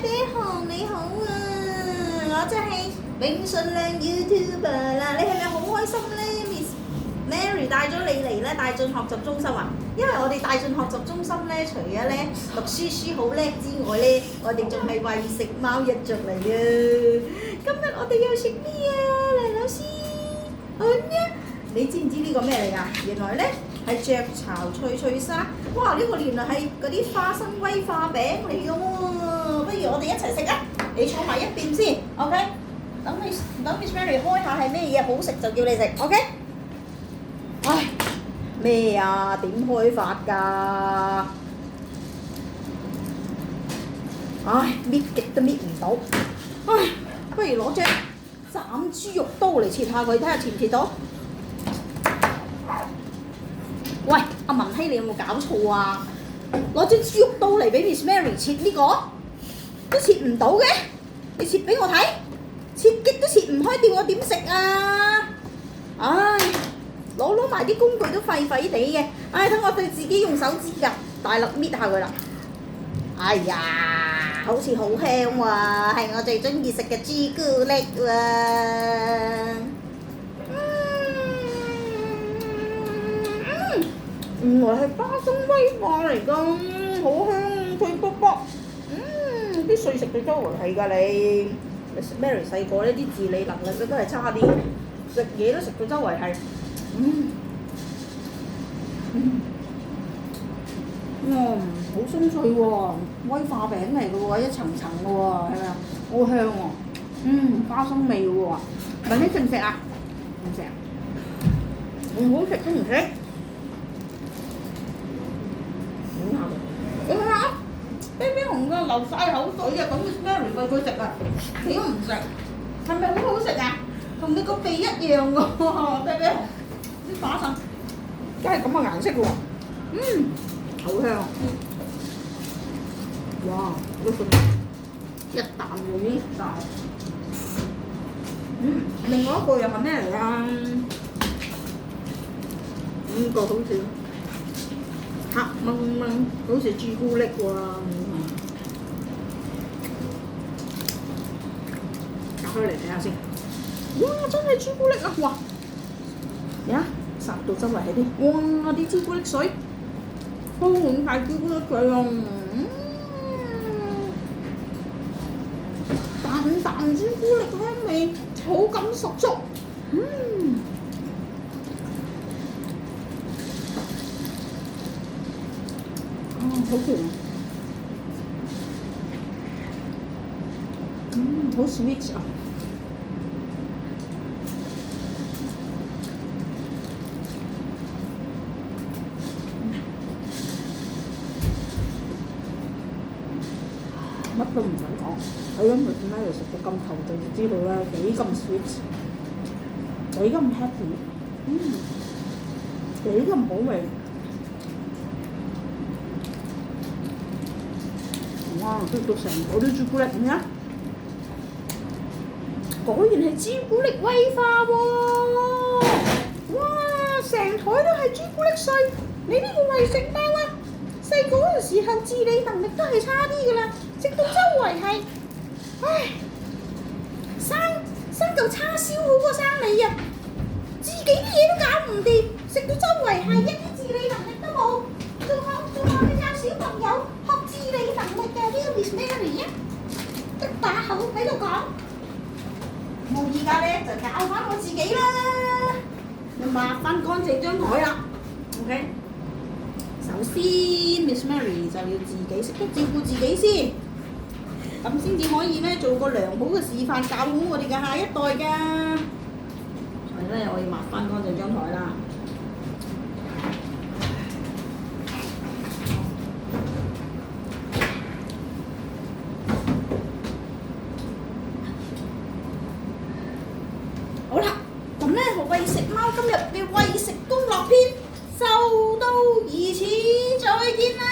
爹熊你好啊，我真係永信亮 YouTuber 啦，你係咪好開心咧 ？Miss Mary 帶咗你嚟咧大進學習中心啊，因為我哋大進學習中心咧，除咗咧讀書好叻之外咧，我哋仲係餵食貓一族嚟啊！今日我哋又食咩啊，黎老師？好呀！你知唔知呢個咩嚟㗎？原來咧係雀巢脆脆沙，哇！呢個原來係嗰啲花生威化餅嚟㗎喎，不如我哋一齊食啊！你坐埋一邊先 ，OK？等 Miss Mary 開下係咩嘢好食就叫你食 ，OK？ 唉，咩啊？點開法㗎？唉，搣極都搣唔到，唉，不如攞隻斬豬肉刀嚟切下佢，睇下切唔切到。喂，阿文希你有冇搞錯啊？攞隻豬肉刀嚟俾 Miss Mary 切呢個，都切唔到嘅，你切俾我睇，切極都切唔開，叫我點食啊？唉，攞埋啲工具都廢廢地嘅，唉，等我對自己用手指甲大力搣下佢啦。哎呀，好似好香喎，係我最中意食嘅朱古力喎。原來係花生威化嚟㗎，好香，脆卜卜。啲碎食到周圍係㗎你。Mary 細個呢啲自理能力都係差啲，食嘢都食到周圍係。好鬆脆喎，威化餅嚟㗎喎，一層層㗎喎，係咪啊？好香喎，花生味㗎喎。問你食唔食啊？唔食。唔好食都唔食。你睇下，baby 熊㗎流晒口水啊！咁 Miss Mary 餵佢食啊，你都唔食，係咪好好食啊？同你個鼻一樣㗎喎 ，baby 熊啲花生，梗係咁嘅顏色㗎喎，好香。哇！一啖喎呢啖，另外一個又係咩嚟啊？呢個好似黑掹掹，好似朱古力喎。打開嚟睇下先。哇！真係朱古力啊！哇！你睇，撒到周圍係啲，哇！啲朱古力水，鋪滿晒朱古力水啊！淡朱古力香味，口感十足。好甜。好 sweet 啊！乜都唔使講，睇緊佢點解又食到咁頭就知道啦，幾咁 sweet，幾咁 happy，幾咁好味。哇！食到成個都朱古力咁樣，果然係朱古力威化喎！哇！成台都係朱古力碎，你呢個為食貓啊！細個嗰陣時候自理能力都係差啲㗎啦，食到周圍係，唉，生嚿叉燒好過生你啊！自己啲嘢都搞唔掂，食到周圍係，一啲自理能力都冇，仲學你教小朋友學自理能力嘅呢個 Miss Mary 啊，一把口喺度講，我而家咧就教翻我自己啦，要抹翻乾淨張台啦 ，OK。首先 Miss Mary 就要自己識得照顧自己先，咁先至可以咧做個良好嘅示範，教好我哋嘅下一代㗎。所以咧，我要抹翻乾淨張台啦。好啦，咁咧餵食貓今日嘅餵食攻略篇就到此，再見啦！